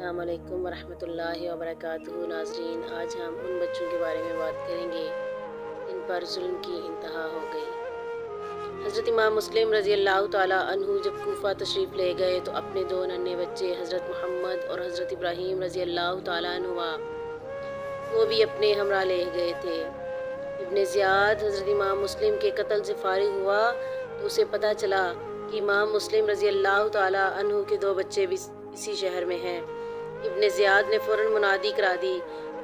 अस्सलाम वालेकुम वरहमतुल्लाहि वबरकातुहू। नाज़रीन, आज हम उन बच्चों के बारे में बात करेंगे जिन पर जुल्म की इंतहा हो गई। हज़रत इमाम मुस्लिम रज़ी अल्लाह ताला अन्हु जब कूफ़ा तशरीफ़ ले गए तो अपने दो नन्हे बच्चे हज़रत मोहम्मद और हज़रत इब्राहीम रज़ी अल्लाह ताला अन्हुमा वो भी अपने हमरा ले गए थे। इब्न ज़ियाद हज़रत इमाम मुस्लिम के कत्ल से फारिग हुआ तो उसे पता चला कि इमाम मुस्लिम रज़ी अल्लाह ताला अन्हु के दो बच्चे भी इसी शहर में हैं। इब्न ज़ियाद ने फ़ौरन मुनादी करा दी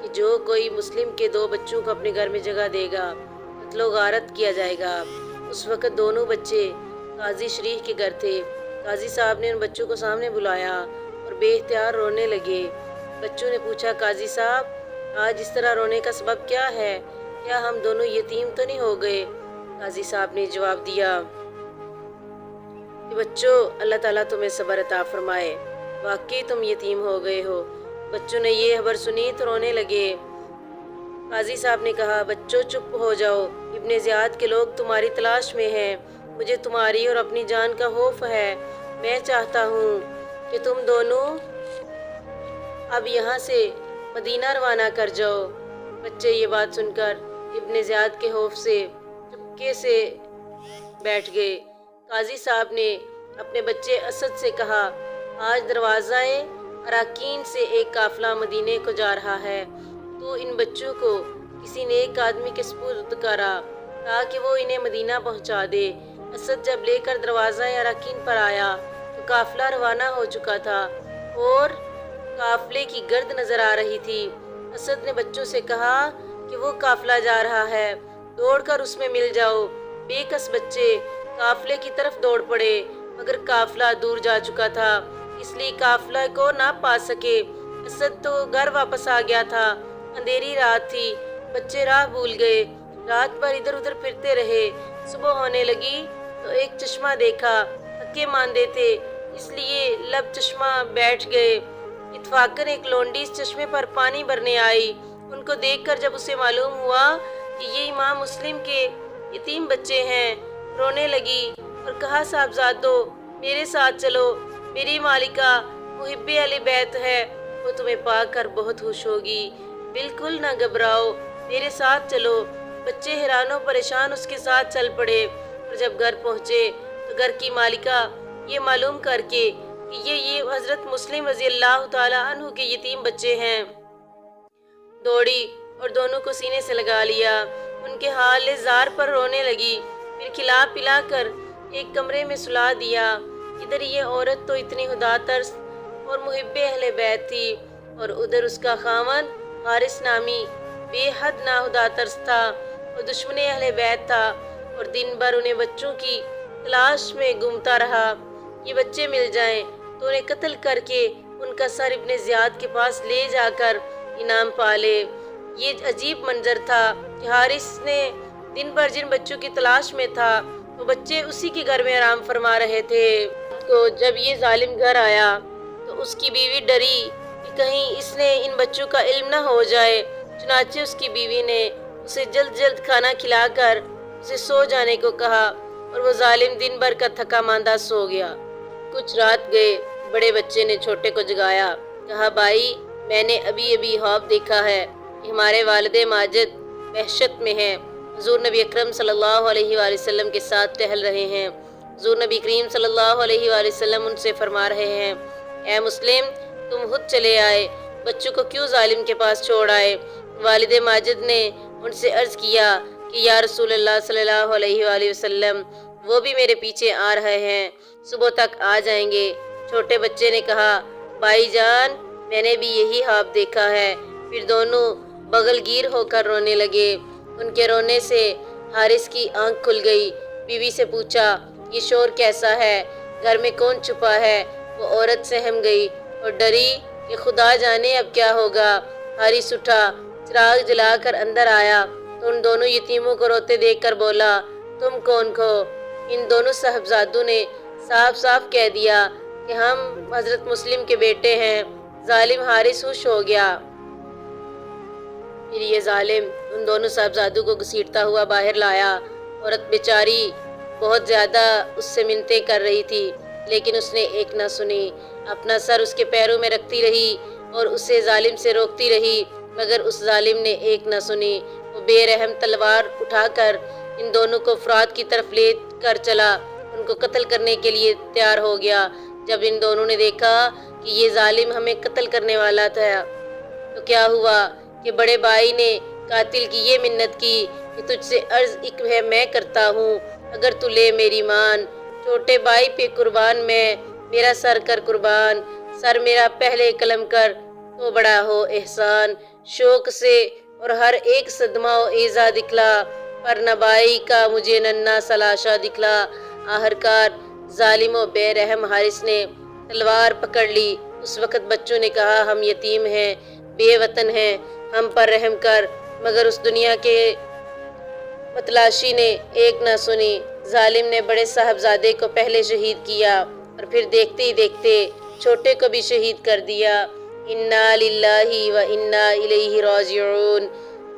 कि जो कोई मुस्लिम के दो बच्चों को अपने घर में जगह देगा कत्लो गारत किया जाएगा। उस वक़्त दोनों बच्चे काजी शरीफ के घर थे। काजी साहब ने उन बच्चों को सामने बुलाया और बेइख्तियार रोने लगे। बच्चों ने पूछा, काजी साहब, आज इस तरह रोने का सबब क्या है? क्या हम दोनों यतीम तो नहीं हो गए? काजी साहब ने जवाब दिया कि बच्चों, अल्लाह ताला तुम्हें सब्र अता फरमाए, वाकई तुम यतीम हो गए हो। बच्चों ने ये खबर सुनी तो रोने लगे। काजी साहब ने कहा, बच्चों चुप हो जाओ, इब्न ज़ियाद के लोग तुम्हारी तलाश में हैं। मुझे तुम्हारी और अपनी जान का खौफ है। मैं चाहता हूँ कि तुम दोनों अब यहाँ से मदीना रवाना कर जाओ। बच्चे ये बात सुनकर इब्न ज़ियाद के खौफ से चुपके से बैठ गए। काजी साहब ने अपने बच्चे असद से कहा, आज दरवाज़ाए अराकीन से एक काफ़िला मदीने को जा रहा है। तो इन बच्चों को किसी नेक आदमी के सुपुर्द करा ताकि वो इन्हें मदीना पहुंचा दे। असद जब लेकर दरवाज़ाए अराकीन पर आया तो काफ़िला रवाना हो चुका था और काफ़िले की गर्द नज़र आ रही थी। असद ने बच्चों से कहा कि वो काफ़िला जा रहा है, दौड़कर उसमें मिल जाओ। बेकस बच्चे काफ़िले की तरफ दौड़ पड़े, मगर काफ़िला दूर जा चुका था, इसलिए काफ़िला को ना पा सके। असद तो घर वापस आ गया था। अंधेरी रात थी, बच्चे राह भूल गए। रात भर इधर उधर फिरते रहे। सुबह होने लगी तो एक चश्मा देखा। थके मांदे थे, इसलिए लब चश्मा बैठ गए। इत्फाकन एक लौंडी इस चश्मे पर पानी भरने आई। उनको देखकर जब उसे मालूम हुआ कि ये इमाम मुस्लिम के यतीम बच्चे हैं, रोने लगी और कहा, साहबजादो, मेरे साथ चलो। मेरी मालिका मुहिब्बे अली बैत है, वो तुम्हें पाकर बहुत खुश होगी। बिल्कुल ना घबराओ, मेरे साथ चलो। बच्चे हैरानो परेशान उसके साथ चल पड़े और जब घर पहुँचे तो घर की मालिका ये मालूम करके कि ये हज़रत मुस्लिम रज़ी अल्लाह ताला अन्हु के यतीम बच्चे हैं, दौड़ी और दोनों को सीने से लगा लिया। उनके हाल ज़ार पर रोने लगी। फिर खिला पिला कर एक कमरे में सुला दिया। इधर ये औरत तो इतनी खुदा तरस और मुहिब्बे अहले बैत थी और उधर उसका खावंद हारिस नामी बेहद नाहुदा तरस था और दुश्मने अहले बैत था और दिन भर उन्हें बच्चों की तलाश में घूमता रहा। ये बच्चे मिल जाएं तो उन्हें कत्ल करके उनका सर इब्न ज़ियाद के पास ले जाकर इनाम पा ले। ये अजीब मंजर था कि हारिस ने दिन भर जिन बच्चों की तलाश में था वो बच्चे उसी के घर में आराम फरमा रहे थे। तो जब ये जालिम घर आया तो उसकी बीवी डरी कि कहीं इसने इन बच्चों का इल्म न हो जाए। चुनाचे उसकी बीवी ने उसे जल्द जल्द खाना खिलाकर उसे सो जाने को कहा और वो जालिम दिन भर का थका मांदा सो गया। कुछ रात गए, बड़े बच्चे ने छोटे को जगाया। कहा, भाई, मैंने अभी अभी ख्वाब देखा है कि हमारे वालिद माजिद वहशत में हैं। हुज़ूर नबी अकरम सल्लल्लाहु अलैहि वसल्लम के साथ टहल रहे हैं। हुज़ूर नबी करीम सल्लल्लाहु अलैहि वसल्लम उनसे फरमा रहे हैं, ए मुस्लिम, तुम खुद चले आए, बच्चों को क्यों जालिम के पास छोड़ आए? वालिद माजिद ने उनसे अर्ज़ किया कि या रसूलल्लाह सल्लल्लाहु अलैहि वसल्लम, वो भी मेरे पीछे आ रहे हैं, सुबह तक आ जाएंगे। छोटे बच्चे ने कहा, भाईजान, मैंने भी यही ख्वाब देखा है। फिर दोनों बगलगीर होकर रोने लगे। उनके रोने से हारिस की आंख खुल गई। बीवी से पूछा, ये शोर कैसा है? घर में कौन छुपा है? वो औरत सहम गई और डरी कि खुदा जाने अब क्या होगा। हारिस उठा, चिराग जलाकर अंदर आया तो उन दोनों यतीमों को रोते देखकर बोला, तुम कौन हो? इन दोनों साहबजादों ने साफ साफ कह दिया कि हम हज़रत मुस्लिम के बेटे हैं। जालिम हारिस खुश हो गया। फिर ये जालिम उन दोनों साहबजादों को घसीटता हुआ बाहर लाया। औरत बेचारी बहुत ज़्यादा उससे मिन्नतें कर रही थी, लेकिन उसने एक ना सुनी। اپنا سر اس کے پیروں میں رکھتی رہی اور اسے ظالم سے روکتی رہی، مگر اس ظالم نے ایک نہ سنی۔ وہ بے رحم تلوار اٹھا کر ان دونوں کو فرات کی طرف لے کر چلا، ان کو قتل کرنے کے لیے تیار ہو گیا۔ جب ان دونوں نے دیکھا کہ یہ ظالم ہمیں قتل کرنے والا تھا تو کیا ہوا کہ بڑے بھائی نے قاتل کی یہ منت کی کہ تجھ سے عرض ایک ہے میں کرتا ہوں، اگر تو لے میری مان، چھوٹے بھائی پہ قربان میں، میرا سر کر قربان، سر میرا پہلے قلم کر تو بڑا ہو احسان۔ شوق سے اور ہر ایک صدمہ و ایزا دکھلا، پر نہ بھائی کا مجھے ننھا سا لاشا دکھلا۔ آخرکار ظالم و بے رحم حارث نے تلوار پکڑ لی۔ اس وقت بچوں نے کہا ہم یتیم ہیں، بے وطن ہیں، ہم پر رحم کر، مگر اس دنیا کے متلاشی نے ایک نہ سنی۔ ظالم نے بڑے صاحبزادے کو پہلے شہید کیا اور پھر دیکھتے ہی دیکھتے چھوٹے کو بھی شہید کر دیا۔ انا للہ و انا الیہ راجعون۔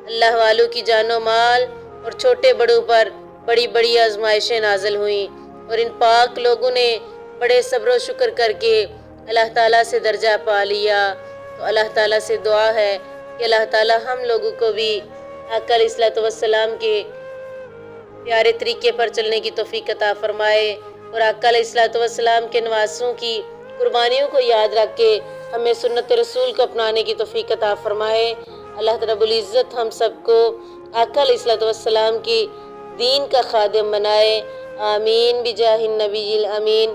اللہ والوں کی جان و مال اور چھوٹے بڑوں پر بڑی بڑی آزمائشیں نازل ہوئیں، اور ان پاک لوگوں نے بڑے صبر و شکر کر کے اللہ تعالیٰ سے درجہ پا لیا۔ تو اللہ تعالیٰ سے دعا ہے کہ اللہ تعالیٰ ہم لوگوں کو بھی آقا علیہ الصلوۃ والسلام کے پیارے طریقے پر چلنے کی توفیق عطا فرمائے، اور آقا علیہ الصلوۃ والسلام کے نواسوں کی قربانیوں کو یاد رکھ کے ہمیں سنت رسول کو اپنانے کی توفیق عطا فرمائے۔ اللہ رب العزت ہم سب کو آقا علیہ الصلوۃ والسلام کی دین کا خادم بنائے، آمین بجاہ النبی الامین۔